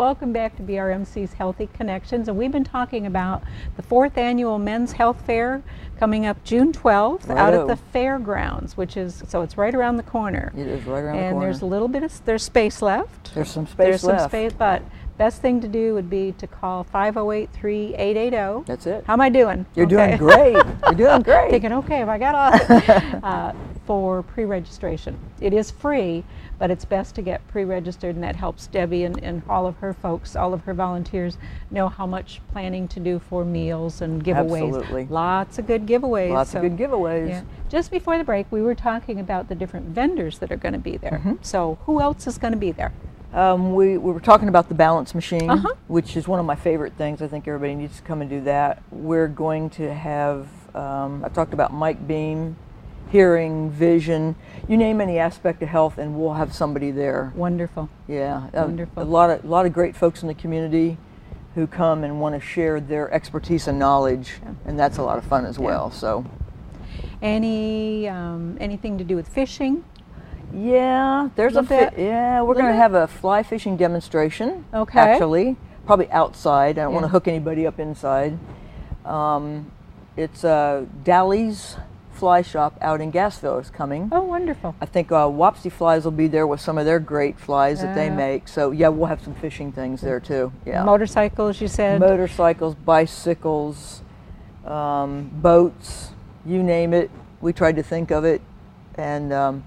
Welcome back to BRMC's Healthy Connections, and we've been talking about the 4th Annual Men's Health Fair coming up June 12th out at the fairgrounds, which is, so it's right around the corner. It is right around the corner. And there's a little bit of, there's space left. There's some space left. There's some space, but best thing to do would be to call 508-3880. That's it. How am I doing? You're doing great. You're doing great. Thinking, okay, have I got all for pre-registration. It is free, but it's best to get pre-registered, and that helps Debbie and all of her folks, all of her volunteers, know how much planning to do for meals and giveaways. Absolutely. Lots of good giveaways. Lots of good giveaways. Yeah. Just before the break, we were talking about the different vendors that are going to be there. So who else is going to be there? We were talking about the balance machine, which is one of my favorite things. I think everybody needs to come and do that. We're going to have, I talked about Mike Beam, hearing, vision, you name any aspect of health, and we'll have somebody there. Wonderful. Yeah, wonderful. A lot of great folks in the community who come and want to share their expertise and knowledge, and that's a lot of fun as well. So, anything to do with fishing? Yeah, there's we're going to have a fly fishing demonstration. Okay. Actually, probably outside. I don't want to hook anybody up inside. It's Dally's Fly Shop out in Gassville is coming. Oh, wonderful. I think Wapsie Flies will be there with some of their great flies that they make. So yeah, we'll have some fishing things there too. Yeah. Motorcycles, you said? Motorcycles, bicycles, boats, you name it. We tried to think of it, and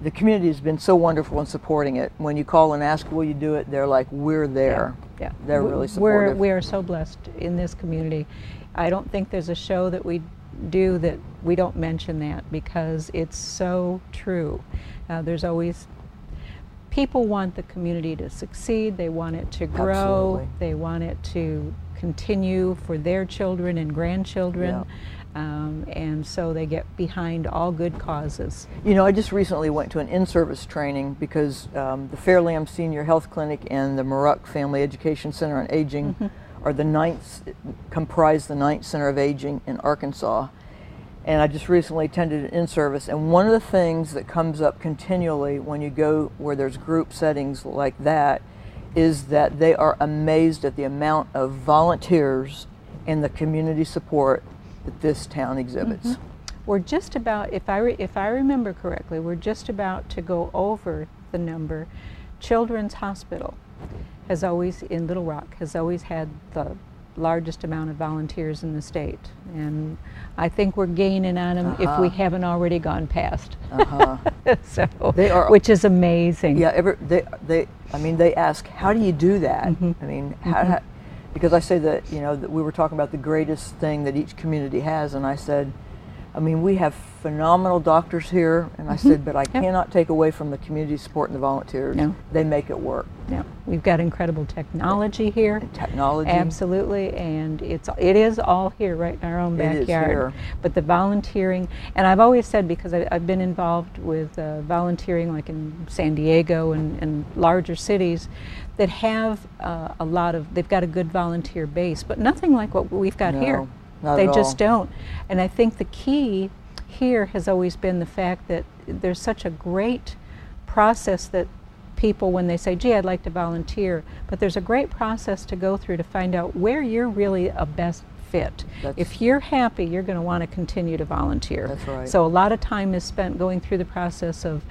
the community has been so wonderful in supporting it. When you call and ask, will you do it, they're like, we're there. Yeah. They're really supportive. We are so blessed in this community. I don't think there's a show that we do that we don't mention that, because it's so true. There's always, people want the community to succeed, they want it to grow, Absolutely. They want it to continue for their children and grandchildren. And so they get behind all good causes. You know, I just recently went to an in-service training because the Fairlamb Senior Health Clinic and the Muroc Family Education Center on Aging are comprise the 9th Center of Aging in Arkansas. And I just recently attended an in-service, and one of the things that comes up continually when you go where there's group settings like that is that they are amazed at the amount of volunteers and the community support that this town exhibits. We're just about, if I remember correctly, we're just about to go over the number. Children's Hospital has always, in Little Rock, has always had the largest amount of volunteers in the state, and I think we're gaining on them if we haven't already gone past. So they are, which is amazing. Yeah, I mean, they ask, how do you do that? I mean, how, because I say that, you know, that we were talking about the greatest thing that each community has, and I said, I mean, we have phenomenal doctors here, and I said, but I cannot take away from the community support and the volunteers. No. They make it work. Yeah, we've got incredible technology here. And technology. Absolutely, and it is all here right in our own backyard. It is here. But the volunteering, and I've always said, because I've been involved with volunteering like in San Diego and larger cities that have a lot of, they've got a good volunteer base, but nothing like what we've got here. They just don't. And I think the key here has always been the fact that there's such a great process that people, when they say, gee, I'd like to volunteer, but there's a great process to go through to find out where you're really a best fit. If you're happy, you're going to want to continue to volunteer. That's right. So a lot of time is spent going through the process of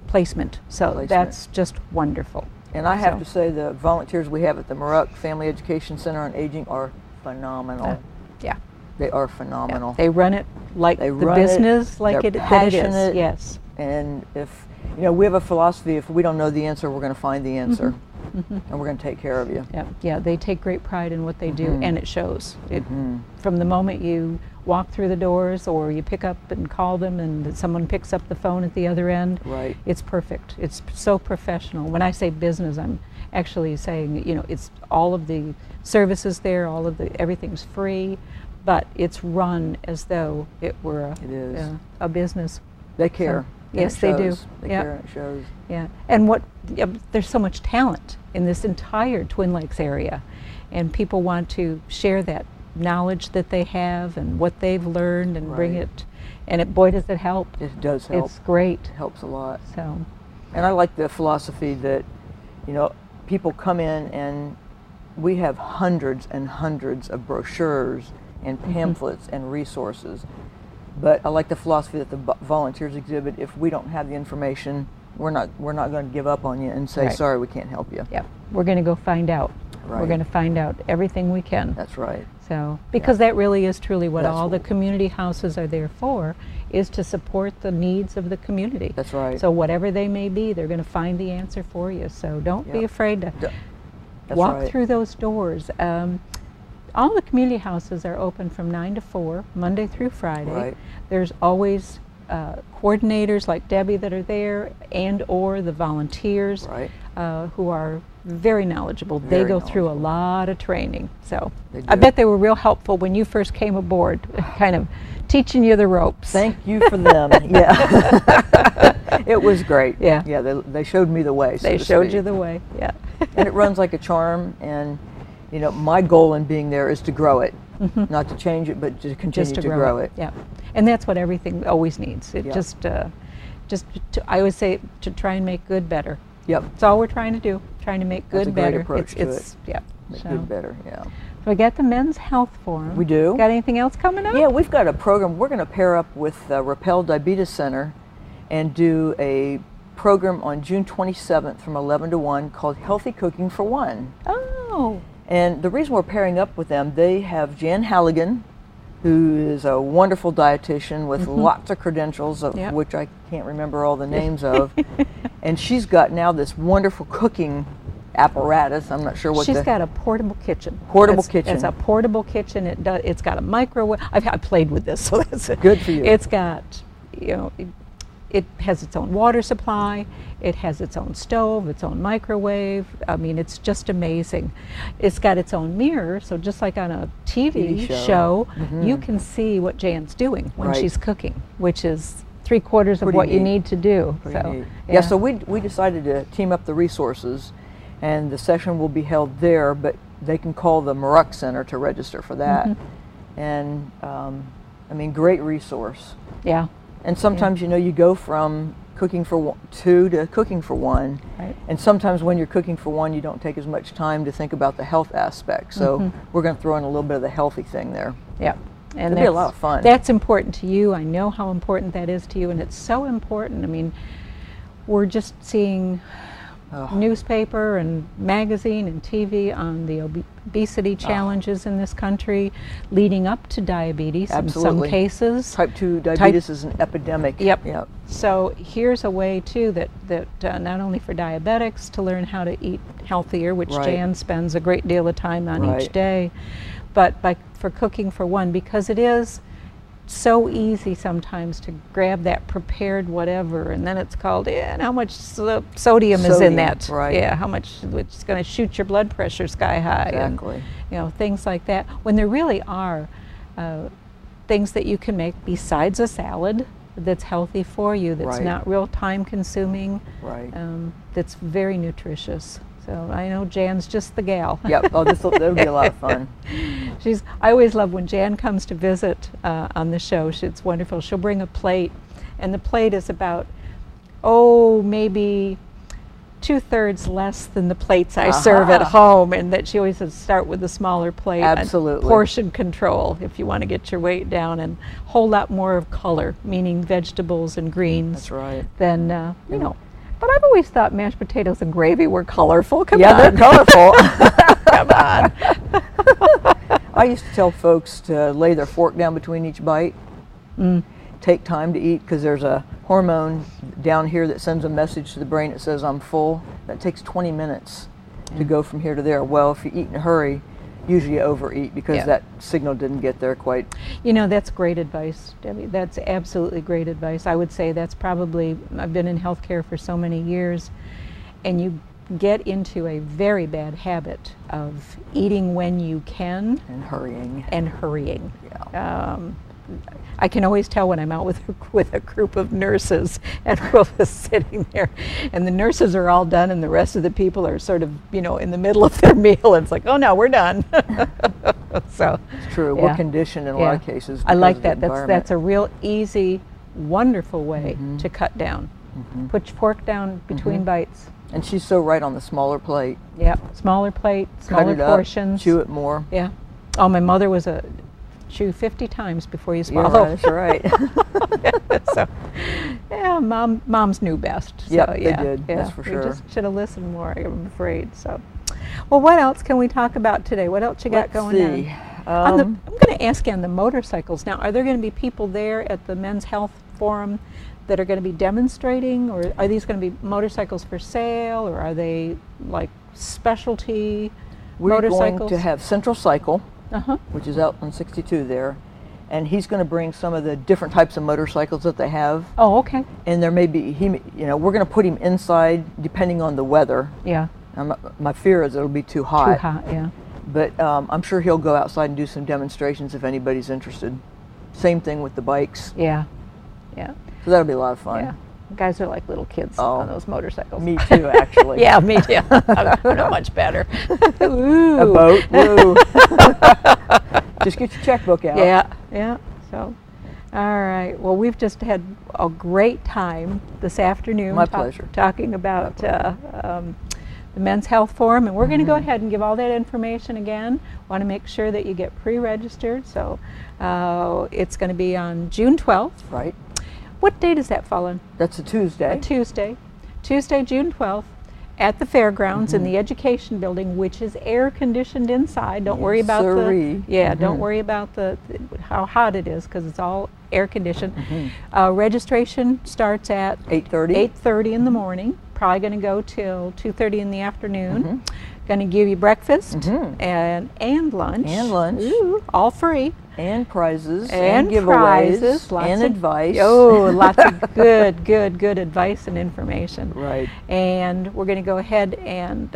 placement. So that's just wonderful. And I have to say, the volunteers we have at the Muroc Family Education Center on Aging are phenomenal. Yeah. They are phenomenal. They run it like the business, like it is. Yes. And if, you know, we have a philosophy, if we don't know the answer, we're going to find the answer. And we're going to take care of you. Yeah, they take great pride in what they do, and it shows. From the moment you walk through the doors, or you pick up and call them, and someone picks up the phone at the other end, it's perfect. It's so professional. When I say business, I'm actually saying, you know, it's all of the services there, everything's free, but it's run as though it were a business. They care. So, yes, they do. They care, and it shows. Yeah, and there's so much talent in this entire Twin Lakes area, and people want to share that knowledge that they have and what they've learned and bring it, and boy, does it help. It does help. It's great. It helps a lot. So, and I like the philosophy that, you know, people come in and we have hundreds and hundreds of brochures and pamphlets and resources. But I like the philosophy that the volunteers exhibit. If we don't have the information, we're not going to give up on you and say, Right. sorry, we can't help you. Yep. We're going to go find out. Right. We're going to find out everything we can. That's right. So, because that really is truly what That's all the what- community houses are there for, is to support the needs of the community. That's right. So whatever they may be, they're going to find the answer for you. So don't be Yep. afraid to That's walk right. through those doors. All the community houses are open from 9 to 4, Monday through Friday. Right. There's always coordinators like Debbie that are there, and or the volunteers Right. who are very knowledgeable. They Very go through a knowledgeable. lot of training. So They I do. bet they were real helpful when you first came aboard, kind of teaching you the ropes. Thank you for them. Yeah. It was great. Yeah. Yeah, they showed me the way. so They to showed speak. you the way. Yeah. And it runs like a charm. And, you know, my goal in being there is to grow it, not to change it, but to continue Just to grow it. Yeah. And that's what everything always needs. It Yeah. just I always say to try and make good better. Yep. That's all we're trying to do. Trying to make That's good a great better. approach to it's yeah. Make So, good better. Yeah. so we got the Men's Health Forum. We do. Got anything else coming up? Yeah, we've got a program. We're going to pair up with Rappel Diabetes Center and do a program on June 27th from 11 to 1 called Healthy Cooking for One. Oh. And the reason we're pairing up with them, they have Jan Halligan, who is a wonderful dietitian with lots of credentials, of Yep. which I can't remember all the names of. And she's got now this wonderful cooking apparatus. I'm not sure what She's got a portable kitchen. Portable It's kitchen. a portable kitchen. It's got a microwave. I've played with this, so that's Good for you. It's got, you know, it has its own water supply. It has its own stove, its own microwave. I mean, it's just amazing. It's got its own mirror, so just like on a TV TV show, show. you can see what Jan's doing when Right. she's cooking, which is 3/4 of Pretty what you neat. need to do. Pretty So, neat. Yeah, so we decided to team up the resources, and the session will be held there, but they can call the Muruck Center to register for that. And I mean, great resource. yeah, And sometimes, you know, you go from cooking for two to cooking for one. right. And sometimes when you're cooking for one, you don't take as much time to think about the health aspect. So we're going to throw in a little bit of the healthy thing there. Yeah. And It'll be a lot of fun. That's important to you. I know how important that is to you, and it's so important. I mean, we're just seeing newspaper and magazine and TV on the obesity challenges in this country, leading up to diabetes in some Absolutely. cases. Type 2 diabetes is an epidemic. Yep. Yep. So here's a way too that not only for diabetics to learn how to eat healthier, which Right. Jan spends a great deal of time on each Right. day, but for cooking for one, because it is so easy sometimes to grab that prepared whatever, and then it's called, and how much sodium is in Sodium, that? right. Yeah, how much, which is going to shoot your blood pressure sky high. and, Exactly. you know, things like that. When there really are things that you can make besides a salad that's healthy for you, that's Right. not real time consuming, Right. that's very nutritious. So I know Jan's just the gal. Yep. Oh, that'll be a lot of fun. I always love when Jan comes to visit on the show. It's wonderful. She'll bring a plate, and the plate is about, maybe 2/3 less than the plates I serve at home, and that she always says start with the smaller plate. and Absolutely. portion control if you want to get your weight down, and a whole lot more of color, meaning vegetables and greens. That's right. Than you know. But I've always thought mashed potatoes and gravy were colorful. Come Yeah, on. they're colorful. Come on. I used to tell folks to lay their fork down between each bite. Take time to eat, because there's a hormone down here that sends a message to the brain that says I'm full. That takes 20 minutes to go from here to there. Well, if you eat in a hurry, usually you overeat because Yeah. that signal didn't get there quite. You know, that's great advice, Debbie. That's absolutely great advice. I would say that's probably, I've been in healthcare for so many years, and you get into a very bad habit of eating when you can And hurrying. and hurrying. Yeah. I can always tell when I'm out with a group of nurses, and we're just sitting there, and the nurses are all done, and the rest of the people are sort of, you know, in the middle of their meal, and it's like, oh no, we're done. So It's true. yeah. We're conditioned in a lot of cases. I like because of that. the That's a real easy, wonderful way Mm-hmm. to cut down. Put your fork down between bites. And she's so right on the smaller plate. Yep, smaller plate, smaller Cut it portions. Up, chew it more. Yeah. Oh, my mother was a chew 50 times before you swallow. Yeah, that's right. So, yeah, moms knew best. So, Yep, yeah, they did. Yeah. That's for sure. We just should have listened more, I'm afraid. So, well, what else can we talk about today? What else you got going on? I'm going to ask you on the motorcycles. Now, are there going to be people there at the Men's Health Forum that are going to be demonstrating, or are these going to be motorcycles for sale, or are they like specialty motorcycles? We're going to have Central Cycle, Uh-huh. which is out on 62 there, and he's going to bring some of the different types of motorcycles that they have. Oh, okay. And there may be, we're going to put him inside depending on the weather. Yeah. My fear is it'll be too hot. Too hot, yeah. But I'm sure he'll go outside and do some demonstrations if anybody's interested. Same thing with the bikes. Yeah. Yeah. So that'll be a lot of fun. Yeah. Guys are like little kids on those motorcycles. Me too, actually. Yeah, me too. Not much better. Ooh. A boat. Woo. Just get your checkbook out. Yeah, yeah. So, all right. Well, we've just had a great time this afternoon. My pleasure. Talking about the Men's Health Forum, and we're going to go ahead and give all that information again. Want to make sure that you get pre-registered. So, it's going to be on June 12th. Right. What day does that fall on? That's a Tuesday. A Tuesday. Tuesday, June 12th, at the fairgrounds in the Education Building, which is air conditioned inside. Don't worry about don't worry about how hot it is, because it's all air conditioned. Registration starts at 8:30. 8:30 in the morning. Probably going to go till 2:30 in the afternoon. Going to give you breakfast and lunch. And lunch. Ooh, all free. And prizes. And giveaways. prizes. And advice. Oh, lots of good advice and information. Right. And we're going to go ahead and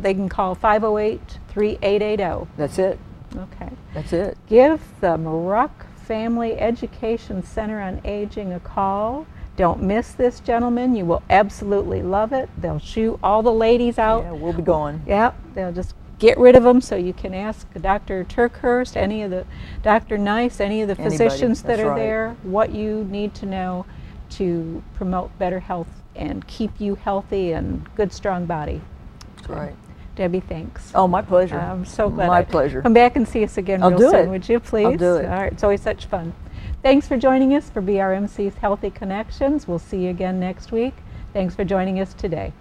they can call 508-3880. That's it. Okay. That's it. Give the Muroc Family Education Center on Aging a call. Don't miss this, gentlemen. You will absolutely love it. They'll shoo all the ladies out. Yeah, we'll be going. Yep. They'll just get rid of them, so you can ask Dr. Turkhurst, any of the Dr. Nice, any of the physicians that are there, what you need to know to promote better health and keep you healthy and good, strong body. That's right. Debbie, thanks. Oh, my pleasure. I'm so glad. My pleasure. Come back and see us again I'll real do soon, it. would you please? I'll do it. All right, it's always such fun. Thanks for joining us for BRMC's Healthy Connections. We'll see you again next week. Thanks for joining us today.